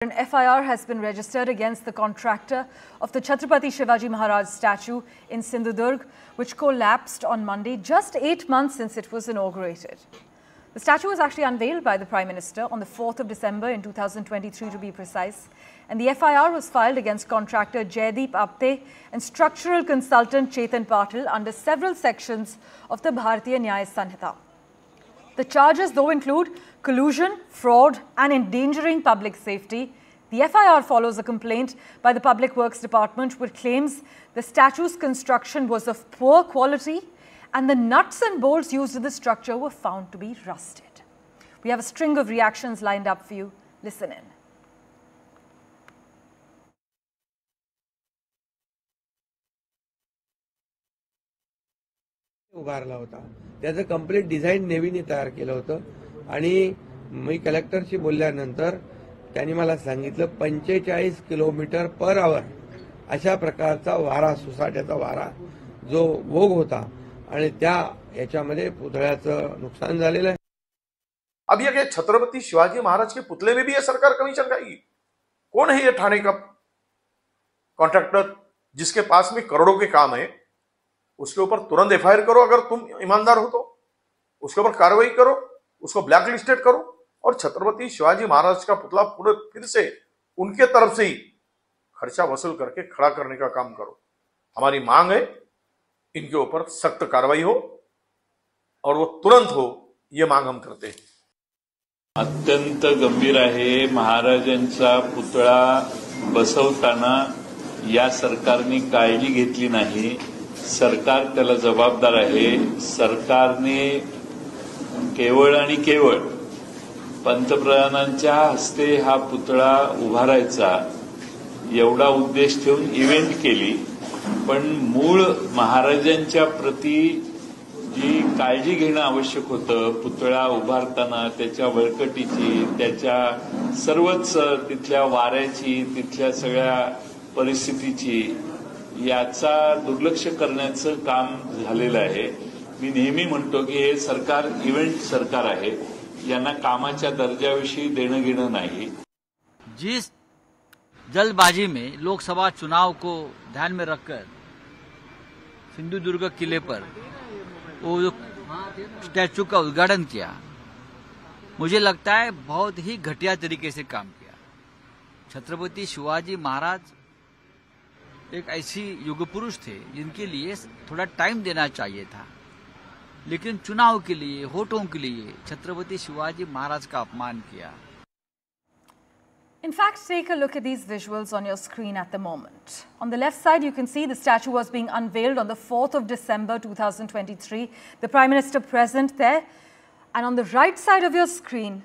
An FIR has been registered against the contractor of the Chhatrapati Shivaji Maharaj statue in Sindhudurg, which collapsed on Monday, just 8 months since it was inaugurated. The statue was actually unveiled by the Prime Minister on the 4th of December in 2023 to be precise, and the FIR was filed against contractor Jaideep Apte and structural consultant Chetan Patil under several sections of the Bharatiya Nyaya Sanhita. The charges, though, include collusion, fraud and endangering public safety. The FIR follows a complaint by the Public Works Department which claims the statue's construction was of poor quality and the nuts and bolts used in the structure were found to be rusted. We have a string of reactions lined up for you. Listen in. उभारला होता त्याचं complete design नेव्हीने तयार केलं होतं आणि मी कलेक्टरशी बोलल्यानंतर त्यांनी मला सांगितलं 45 किलोमीटर पर आवर अशा प्रकारचा वारा सुसाट्याचा वारा जो भोग होता आणि त्या याच्यामध्ये पुतळ्याचं नुकसान झालेलं आहे. अब ये छत्रपति शिवाजी महाराज के पुतले में भी ये सरकार कमीशन खाएगी. कौन है ये ठाणे का कॉन्ट्रैक्टर जिसके पास में करोड़ों के काम है? उसके ऊपर तुरंत एफआईआर करो. अगर तुम ईमानदार हो तो उसके ऊपर कार्रवाई करो, उसको ब्लैक लिस्टेड करो और छत्रपति शिवाजी महाराज का पुतला पूरे फिर से उनके तरफ से ही खर्चा वसूल करके खड़ा करने का काम करो. हमारी मांग है इनके ऊपर सख्त कार्रवाई हो और वो तुरंत हो, ये मांग हम करते हैं. अत्यंत गंभीर आहे. महाराजांचा पुतळा बसवताना या सरकारने काळजी घेतली नाही. सरकार त्याला जबाबदार आहे. सरकारने केवळ आणि केवळ पंतप्रधानांच्या हस्ते हा पुतळा उभारायचा एवढा उद्देश ठेवून इव्हेंट केली, पण मूळ महाराजांच्या प्रती जी काळजी घेणं आवश्यक होतं, पुतळा उभारताना त्याच्या बळकटीची, त्याच्या सर्वच तिथल्या वाऱ्याची, तिथल्या सगळ्या परिस्थितीची, याचा दुर्लक्ष करण्याचं काम झालेलं आहे. मी नेहमी म्हणतो की हे सरकार इव्हेंट सरकार आहे. यांना कामाच्या दर्जाविषयी देणं घेणं नाही. जिस जल्दबाजी में लोकसभा चुनाव को ध्यान में रखकर सिंधुदुर्ग किले पर वो जो स्टैचू का उद्घाटन किया, मुझे लगता है बहुत ही घटिया तरीके से काम किया. छत्रपति शिवाजी महाराज एक ऐसी युग पुरुष थे जिनके लिए थोड़ा टाइम देना चाहिए था, लेकिन चुनाव के लिए, वोटों के लिए छत्रपति शिवाजी महाराज का अपमान किया. In fact, take a look at these visuals on your screen at the moment. On the left side, you can see the statue was being unveiled on the 4th of December 2023. The Prime Minister present there. And on the right side of your screen,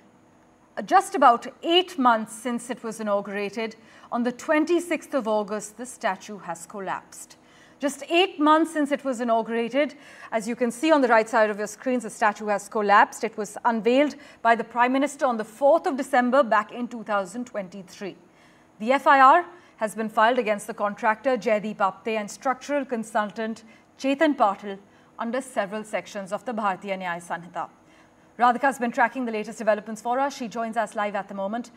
just about 8 months since it was inaugurated, on the 26th of August, the statue has collapsed. Just 8 months since it was inaugurated, as you can see on the right side of your screens, the statue has collapsed. It was unveiled by the Prime Minister on the 4th of December back in 2023. The FIR has been filed against the contractor Jaideep Apte and structural consultant Chetan Patil under several sections of the Bharatiya Nyaya Sanhita. Radhika has been tracking the latest developments for us. She joins us live at the moment.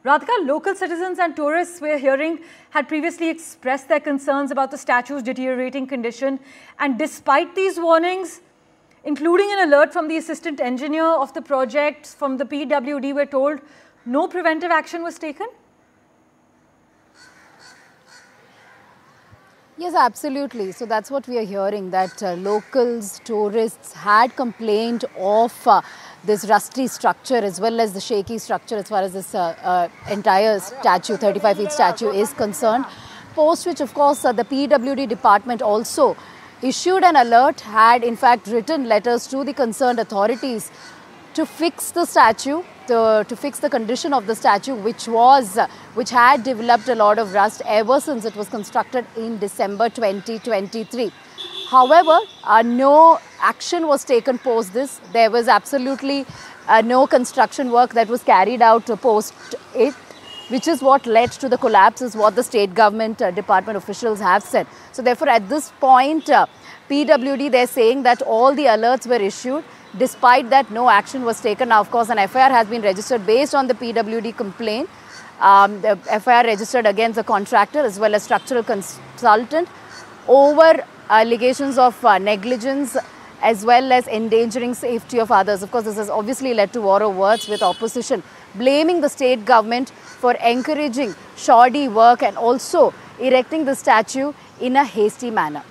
Radhika, local citizens and tourists we're hearing had previously expressed their concerns about the statue's deteriorating condition, and despite these warnings, including an alert from the assistant engineer of the project from the PWD, we're told no preventive action was taken? Yes, absolutely. So that's what we are hearing, that locals, tourists had complained of this rusty structure as well as the shaky structure as far as this entire statue, 35 feet statue is concerned. Post which, of course, the PWD department also issued an alert, had in fact written letters to the concerned authorities to fix the statue, to fix the condition of the statue, which had developed a lot of rust ever since it was constructed in December 2023. However, no action was taken post this. There was absolutely no construction work that was carried out post it, which is what led to the collapse, is what the state government department officials have said. So therefore, at this point, PWD, they're saying that all the alerts were issued. Despite that, no action was taken. Now, of course, an FIR has been registered based on the PWD complaint. The FIR registered against the contractor as well as structural consultant over allegations of negligence as well as endangering safety of others. Of course, this has obviously led to war of words with opposition blaming the state government for encouraging shoddy work and also erecting the statue in a hasty manner.